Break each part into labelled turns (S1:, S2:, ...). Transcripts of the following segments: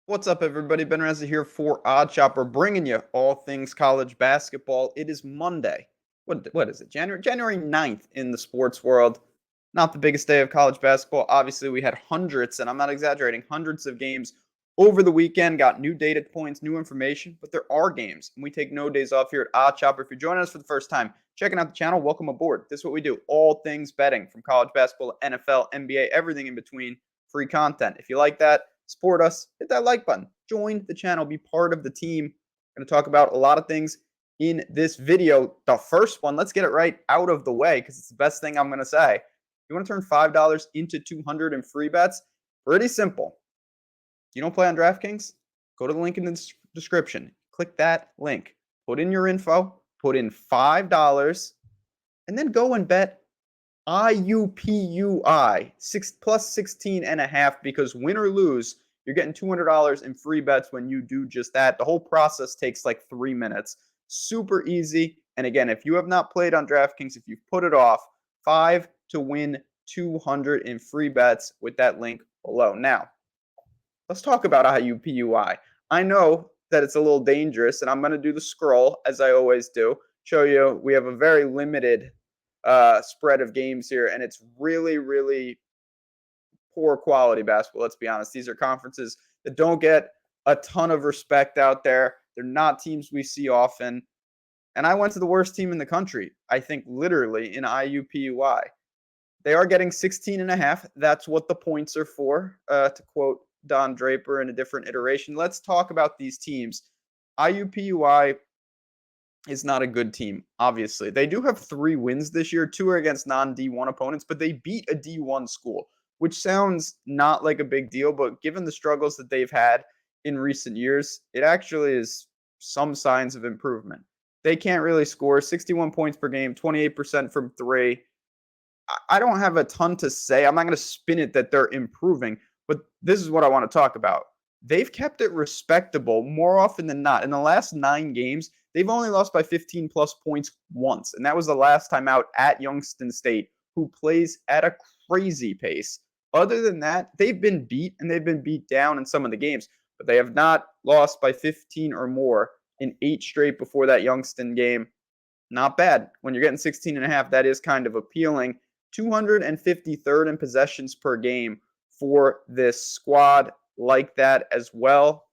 S1: What's up, everybody? Ben Reza here for OddsChecker, bringing you all things college basketball. It is Monday. What is it? January 9th in the sports world. Not the biggest day of college basketball. Obviously, we had hundreds, and I'm not exaggerating, hundreds of games over the weekend. Got new data points, new information, but there are games, and we take no days off here at OddsChecker. If you're joining us for the first time, checking out the channel, welcome aboard. This is what we do. All things betting, from college basketball, NFL, NBA, everything in between. Free content. If you like that, support us, hit that like button, join the channel, be part of the team. I'm going to talk about a lot of things in this video. The first one, let's get it right out of the way because it's the best thing I'm going to say. You want to turn $5 into $200 in free bets? Pretty simple. You don't play on DraftKings? Go to the link in the description. Click that link. Put in your info. Put in $5. And then go and bet IUPUI plus 16.5, because win or lose, you're getting $200 in free bets when you do just that. The whole process takes like 3 minutes. Super easy. And again, if you have not played on DraftKings, if you've put it off, 5 to win 200 in free bets with that link below. Now, let's talk about IUPUI. I know that it's a little dangerous, and I'm going to do the scroll as I always do. Show you we have a very limited spread of games here, and it's really poor quality basketball. Let's be honest. These are conferences that don't get a ton of respect out there. They're not teams we see often. And I went to the worst team in the country, I think, literally, in IUPUI. They are getting 16.5. That's what the points are for, to quote Don Draper in a different iteration. Let's talk about these teams. IUPUI is not a good team, obviously. They do have 3 wins this year. 2 are against non-D1 opponents, but they beat a D1 school, which sounds not like a big deal, but given the struggles that they've had in recent years, it actually is some signs of improvement. They can't really score. 61 points per game, 28% from 3. I don't have a ton to say. I'm not going to spin it that they're improving, but this is what I want to talk about. They've kept it respectable more often than not. In the last 9 games, they've only lost by 15-plus points once, and that was the last time out at Youngstown State, who plays at a crazy pace. Other than that, they've been beat, and they've been beat down in some of the games, but they have not lost by 15 or more in 8 straight before that Youngstown game. Not bad. When you're getting 16.5, that is kind of appealing. 253rd in possessions per game for this squad like that as well.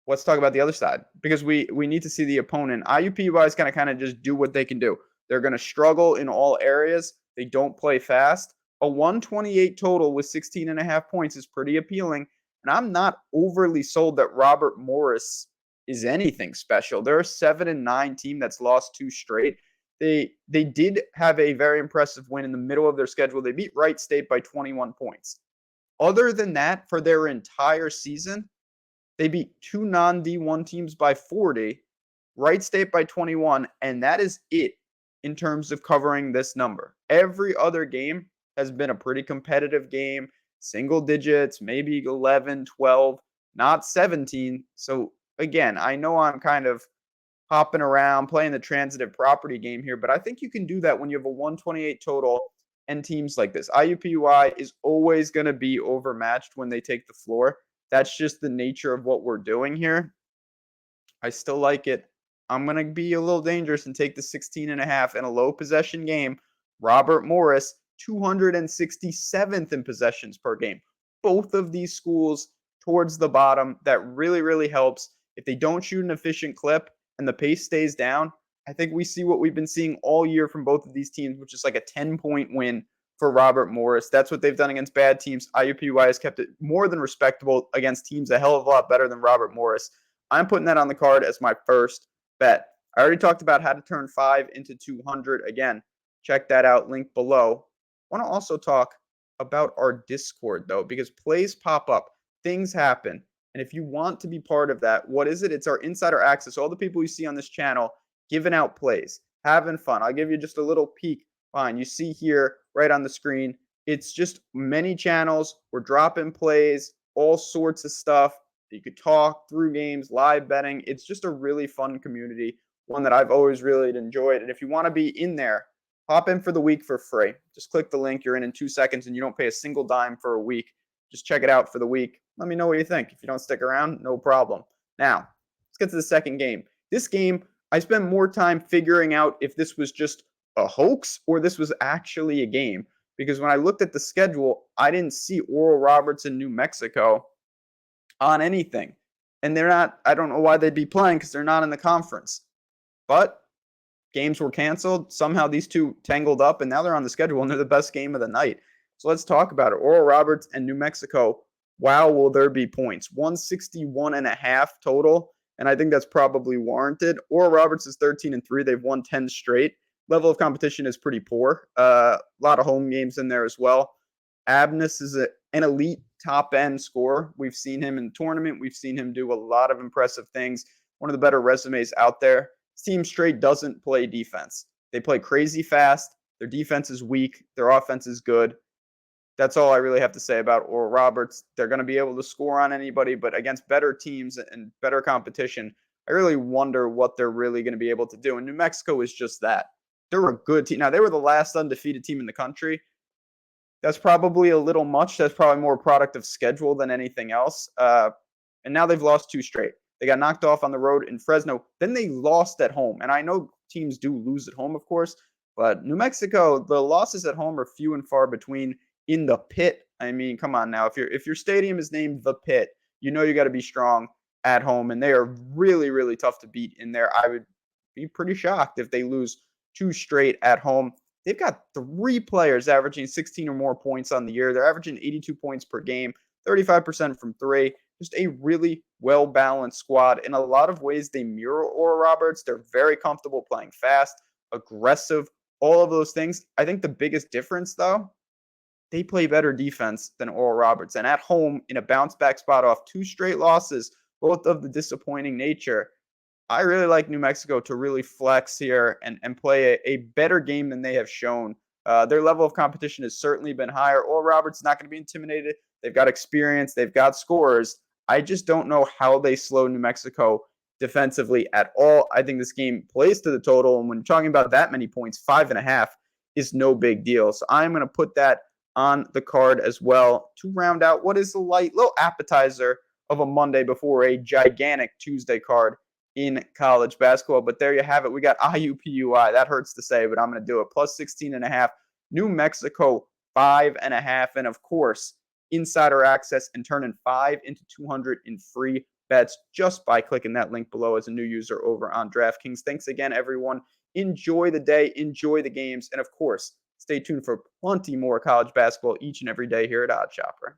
S1: Let's talk about the other side, because we need to see the opponent. IUPUI is going to kind of just do what they can do. They're going to struggle in all areas. They don't play fast. A 128 total with 16.5 points is pretty appealing, and I'm not overly sold that Robert Morris is anything special. They're a 7-9 team that's lost 2 straight. They did have a very impressive win in the middle of their schedule. They beat Wright State by 21 points. Other than that, for their entire season, they beat 2 non-D1 teams by 40, Wright State by 21, and that is it in terms of covering this number. Every other game has been a pretty competitive game, single digits, maybe 11, 12, not 17. So, again, I know I'm kind of hopping around, playing the transitive property game here, but I think you can do that when you have a 128 total and teams like this. IUPUI is always going to be overmatched when they take the floor. That's just the nature of what we're doing here. I still like it. I'm going to be a little dangerous and take the 16.5 in a low possession game. Robert Morris, 267th in possessions per game. Both of these schools towards the bottom. That really helps. If they don't shoot an efficient clip and the pace stays down, I think we see what we've been seeing all year from both of these teams, which is like a 10-point win for Robert Morris. That's what they've done against bad teams. IUPUI has kept it more than respectable against teams a hell of a lot better than Robert Morris. I'm putting that on the card as my first bet. I already talked about how to turn 5 into 200. Again, check that out, link below. I want to also talk about our Discord, though, because plays pop up, things happen. And if you want to be part of that, what is it? It's our insider access. All the people you see on this channel giving out plays, having fun. I'll give you just a little peek. Fine. You see here right on the screen, it's just many channels. We're dropping plays, all sorts of stuff. You could talk through games, live betting. It's just a really fun community, one that I've always really enjoyed. And if you want to be in there, hop in for the week for free. Just click the link. You're in 2 seconds, and you don't pay a single dime for a week. Just check it out for the week. Let me know what you think. If you don't stick around, no problem. Now, let's get to the second game. This game, I spent more time figuring out if this was just a hoax or this was actually a game. Because when I looked at the schedule, I didn't see Oral Roberts in New Mexico on anything. And they're not, I don't know why they'd be playing because they're not in the conference. But games were canceled. Somehow these two tangled up, and now they're on the schedule, and they're the best game of the night. So let's talk about it. Oral Roberts and New Mexico. Wow, will there be points? 161.5 total, and I think that's probably warranted. Oral Roberts is 13-3. They've won 10 straight. Level of competition is pretty poor. A lot of home games in there as well. Abness is an elite top-end scorer. We've seen him in the tournament. We've seen him do a lot of impressive things. One of the better resumes out there. This team straight doesn't play defense. They play crazy fast. Their defense is weak. Their offense is good. That's all I really have to say about Oral Roberts. They're going to be able to score on anybody, but against better teams and better competition, I really wonder what they're really going to be able to do. And New Mexico is just that. They're a good team. Now, they were the last undefeated team in the country. That's probably a little much. That's probably more a product of schedule than anything else. And now they've lost 2 straight. They got knocked off on the road in Fresno. Then they lost at home. And I know teams do lose at home, of course. But New Mexico, the losses at home are few and far between. In the Pit, I mean, come on now. If your stadium is named the Pit, you know you got to be strong at home. And they are really, really tough to beat in there. I would be pretty shocked if they lose 2 straight at home. They've got 3 players averaging 16 or more points on the year. They're averaging 82 points per game, 35% from 3. Just a really well-balanced squad. In a lot of ways, they mirror Oral Roberts. They're very comfortable playing fast, aggressive, all of those things. I think the biggest difference, though, they play better defense than Oral Roberts. And at home, in a bounce-back spot off 2 straight losses, both of the disappointing nature, I really like New Mexico to really flex here and play a better game than they have shown. Their level of competition has certainly been higher. Oral Roberts is not going to be intimidated. They've got experience. They've got scores. I just don't know how they slow New Mexico defensively at all. I think this game plays to the total. And when you're talking about that many points, 5.5 is no big deal. So I'm going to put that on the card as well to round out what is a light little appetizer of a Monday before a gigantic Tuesday card in college basketball. But there you have it. We got IUPUI. That hurts to say, but I'm going to do it. Plus 16.5. New Mexico 5.5. And of course, insider access and turning 5 into 200 in free bets just by clicking that link below as a new user over on DraftKings. Thanks again, everyone. Enjoy the day. Enjoy the games. And of course, stay tuned for plenty more college basketball each and every day here at OddsChecker.